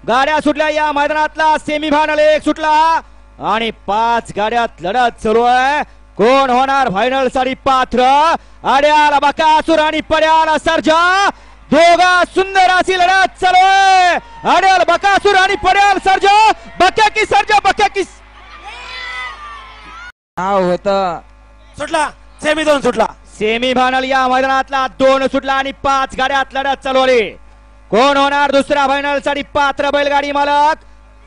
गाड्या सुटल्या या मैदानातला सेमीफायनल एक सुटला आणि 5 गाड्यात लढत सुरू आहे. कोण होणार फायनल साठी पात्र? आड्याला बकासूर आणि पड्याला सर्जा, दोघा सुंदर अशी लढत चालू आहे. आड्याल बकासूर आणि पड्याल सर्जा, बक्या की सर्जा, बक्या की नाव होतं. सुटला सेमी 2 सुटला. सेमीफायनल या मैदानातला 2 सुटला आणि 5 गाड्यात लढत चालू आहे. कोण होणार दुसऱ्या फायनल साठी पात्र? बैलगाडी मालक.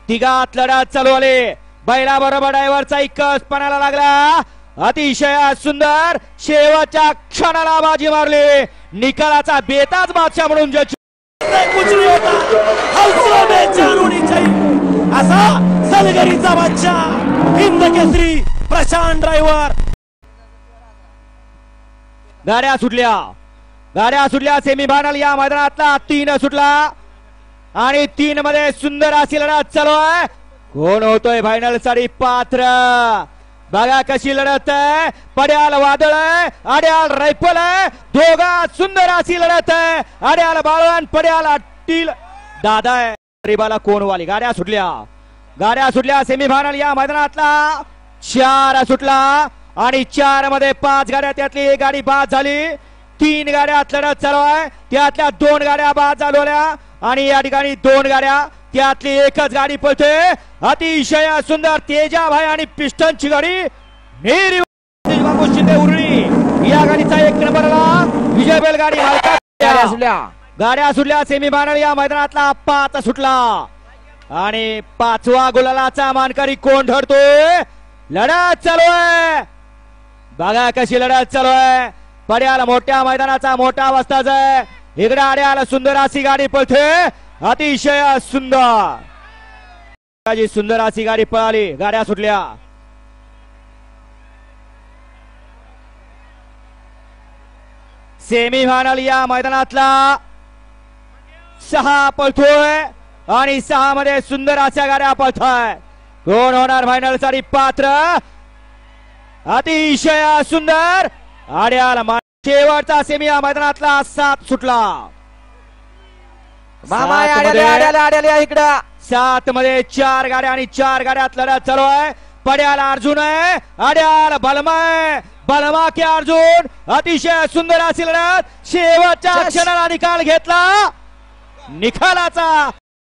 तिघात लढत चालू आहे. बैला बरोबर ड्रायव्हरचा एकच पणाला लागला. अतिशय सुंदर शेवटच्या क्षणाला बाजी मारली. निकालाचा बेताज बादशाह म्हणून असा सलगरीचा बादशाह हिंद केसरी प्रशांत ड्रायव्हर. गाड्या सुटल्या सेमीफायनल या मैदानातला 3 सुटला आणि 3 मध्ये सुंदर अशी लढत चालू आहे. कोण होतोय फायनल साठी पात्र? बघा कशी लढत आहे. पड्याल वादळ आहे, आड्याल रायफल आहे, दोघा सुंदर अशी लढत आहे. आड्याल बाळवण, पड्याल अट्टील दादा आहे. गरीबाला कोण वाली. गाड्या सुटल्या सेमीफायनल या मैदानातला 4 सुटला आणि 4 मध्ये 5 गाड्या, त्यातली 1 गाडी बाद झाली. 3 गाड्यात लढत चालू आहे. त्यातल्या 2 गाड्या बाद झाल्या आणि या ठिकाणी 2 गाड्या, त्यातली एकच गाडी पळते. अतिशय सुंदर तेजाभाई आणि पिस्टनची गाडी शिंदे उरळी या गाडीचा 1 नंबरला विजय बैलगाडी गाड्या सुटल्या सेमीफायनल या मैदानातला 5 सुटला आणि 5वा गुलालाचा मानकरी कोण ठरतोय? लढत चालू आहे. बघा कशी लढत चालू आहे. पड्याला मोठ्या मैदानाचा मोठा वस्ताच आहे. इकडे आड्याला सुंदर अशी गाडी पळते. अतिशय सुंदर अशी गाडी पळाली. गाड्या सुटल्या. सेमीफायनल या मैदानातला 6 पळतोय आणि 6 मध्ये सुंदर अशा गाड्या पळताय. कोण होणार फायनल साठी पात्र? अतिशय सुंदर आड्याला शेवटचा सेमी या मैदानातला 7 सुटला. इकडं 7 मध्ये 4 गाड्या आणि 4 गाड्यात लढत चालू आहे. पड्याला अर्जुन आहे, आड्याला बलमा आहे. बलमा की अर्जुन, अतिशय सुंदर अशी लढत. शेवटच्या क्षणाला निकाल घेतला. निकालाचा